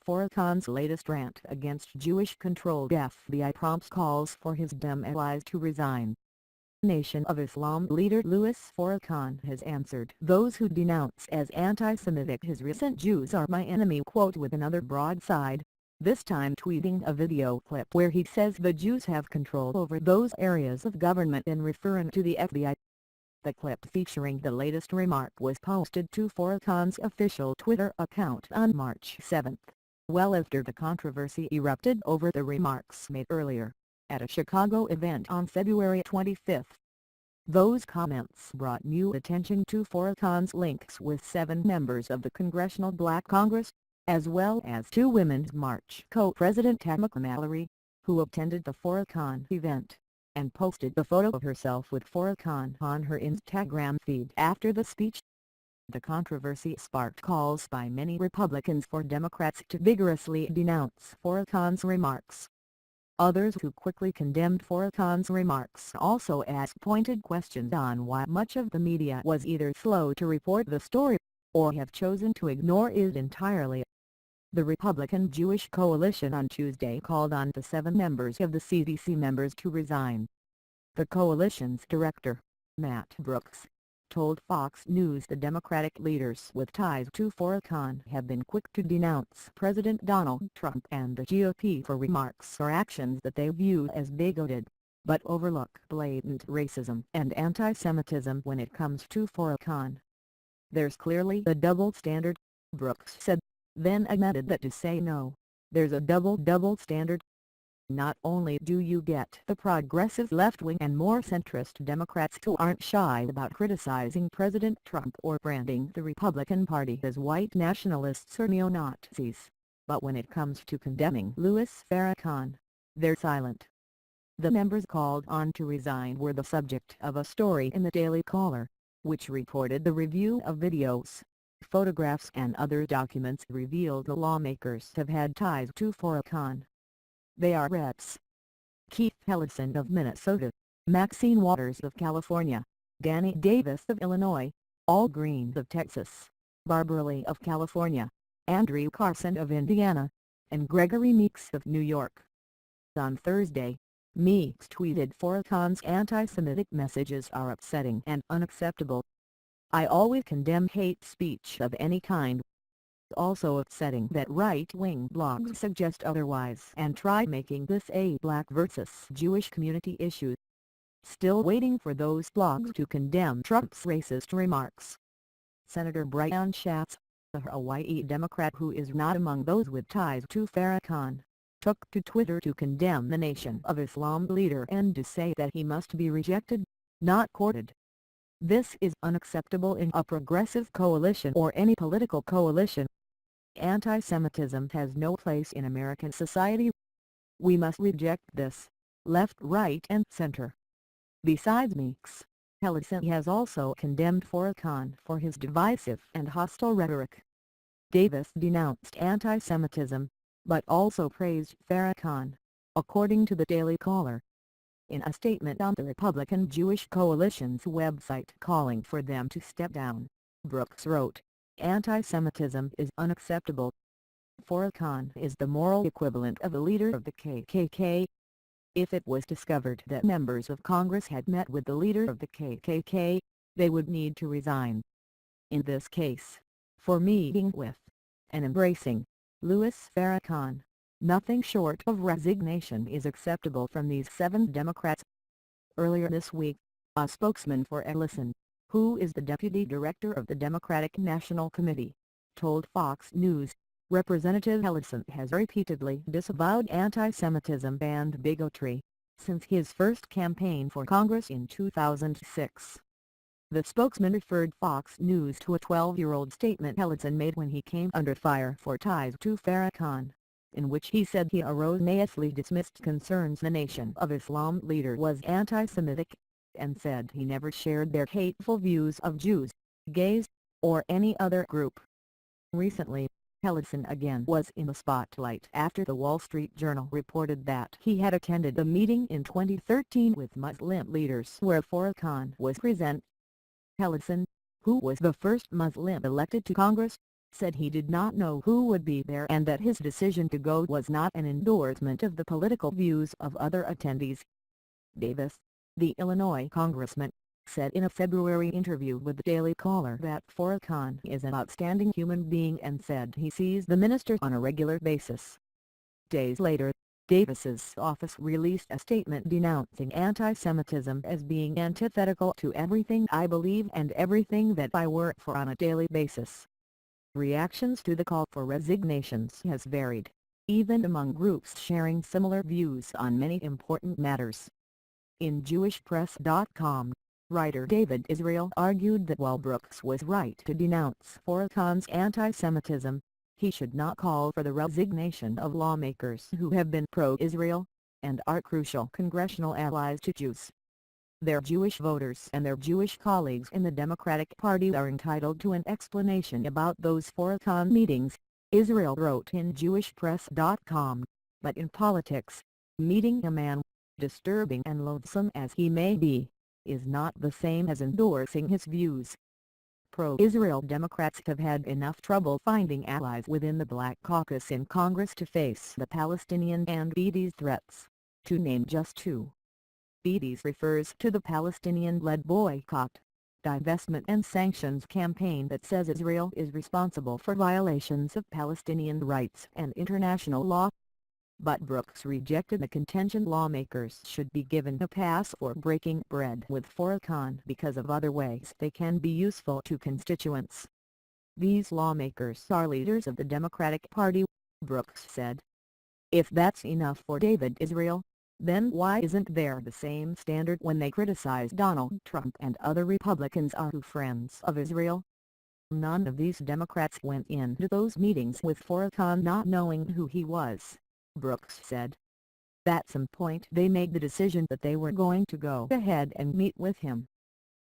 Farrakhan's latest rant against Jewish-controlled FBI prompts calls for his Dem allies to resign. Nation of Islam leader Louis Farrakhan has answered those who denounce as anti-Semitic his recent "Jews are my enemy" quote with another broadside, this time tweeting a video clip where he says the Jews have control over those areas of government and referring to the FBI. The clip featuring the latest remark was posted to Farrakhan's official Twitter account on March 7, well after the controversy erupted over the remarks made earlier, at a Chicago event on February 25. Those comments brought new attention to Farrakhan's links with 7 members of the Congressional Black Congress, as well as 2 Women's March co-president Tamika Mallory, who attended the Farrakhan event, and posted a photo of herself with Farrakhan on her Instagram feed after the speech. The controversy sparked calls by many Republicans for Democrats to vigorously denounce Farrakhan's remarks. Others who quickly condemned Farrakhan's remarks also asked pointed questions on why much of the media was either slow to report the story, or have chosen to ignore it entirely. The Republican Jewish Coalition on Tuesday called on the 7 members of the CDC members to resign. The coalition's director, Matt Brooks, told Fox News the Democratic leaders with ties to Farrakhan have been quick to denounce President Donald Trump and the GOP for remarks or actions that they view as bigoted, but overlook blatant racism and anti-Semitism when it comes to Farrakhan. "There's clearly a double standard," Brooks said, then admitted that to say no, there's a double standard. Not only do you get the progressive left-wing and more centrist Democrats who aren't shy about criticizing President Trump or branding the Republican Party as white nationalists or neo-Nazis, but when it comes to condemning Louis Farrakhan, they're silent. The members called on to resign were the subject of a story in the Daily Caller, which reported the review of videos, photographs and other documents revealed the lawmakers have had ties to Farrakhan. They are Reps. Keith Ellison of Minnesota, Maxine Waters of California, Danny Davis of Illinois, Al Green of Texas, Barbara Lee of California, Andrew Carson of Indiana, and Gregory Meeks of New York. On Thursday, Meeks tweeted Farrakhan's anti-Semitic messages are upsetting and unacceptable. "I always condemn hate speech of any kind. Also upsetting that right-wing blogs suggest otherwise and try making this a black versus Jewish community issue. Still waiting for those blogs to condemn Trump's racist remarks." Senator Brian Schatz, a Hawaii Democrat who is not among those with ties to Farrakhan, took to Twitter to condemn the Nation of Islam leader and to say that he must be rejected, not courted. "This is unacceptable in a progressive coalition or any political coalition. Anti-Semitism has no place in American society. We must reject this, left, right and center." Besides Meeks, Ellison has also condemned Farrakhan for his divisive and hostile rhetoric. Davis denounced anti-Semitism, but also praised Farrakhan, according to the Daily Caller. In a statement on the Republican Jewish Coalition's website calling for them to step down, Brooks wrote, "Anti-Semitism is unacceptable. Farrakhan is the moral equivalent of a leader of the KKK. If it was discovered that members of Congress had met with the leader of the KKK, they would need to resign. In this case, for meeting with, and embracing, Louis Farrakhan, nothing short of resignation is acceptable from these 7 Democrats." Earlier this week, a spokesman for Ellison, who is the deputy director of the Democratic National Committee, told Fox News, "Representative Ellison has repeatedly disavowed anti-Semitism and bigotry since his first campaign for Congress in 2006. The spokesman referred Fox News to a 12-year-old statement Ellison made when he came under fire for ties to Farrakhan, in which he said he erroneously dismissed concerns the Nation of Islam leader was anti-Semitic, and said he never shared their hateful views of Jews, gays, or any other group. Recently, Ellison again was in the spotlight after the Wall Street Journal reported that he had attended a meeting in 2013 with Muslim leaders where Farrakhan was present. Ellison, who was the first Muslim elected to Congress, said he did not know who would be there and that his decision to go was not an endorsement of the political views of other attendees. Davis, the Illinois congressman, said in a February interview with the Daily Caller that Farrakhan is an outstanding human being and said he sees the minister on a regular basis. Days later, Davis's office released a statement denouncing anti-Semitism as being antithetical to everything I believe and everything that I work for on a daily basis. Reactions to the call for resignations has varied, even among groups sharing similar views on many important matters. In JewishPress.com, writer David Israel argued that while Brooks was right to denounce Farrakhan's anti-Semitism, he should not call for the resignation of lawmakers who have been pro-Israel, and are crucial congressional allies to Jews. Their Jewish voters and their Jewish colleagues in the Democratic Party are entitled to an explanation about those Farrakhan meetings, Israel wrote in JewishPress.com, but in politics, meeting a man, disturbing and loathsome as he may be, is not the same as endorsing his views. Pro-Israel Democrats have had enough trouble finding allies within the Black Caucus in Congress to face the Palestinian and Bides threats, to name just two. Bides refers to the Palestinian-led boycott, divestment and sanctions campaign that says Israel is responsible for violations of Palestinian rights and international law. But Brooks rejected the contention lawmakers should be given a pass for breaking bread with Farrakhan because of other ways they can be useful to constituents. These lawmakers are leaders of the Democratic Party, Brooks said. If that's enough for David Israel, then why isn't there the same standard when they criticize Donald Trump and other Republicans are friends of Israel? None of these Democrats went into those meetings with Farrakhan not knowing who he was, Brooks said. At some point they made the decision that they were going to go ahead and meet with him.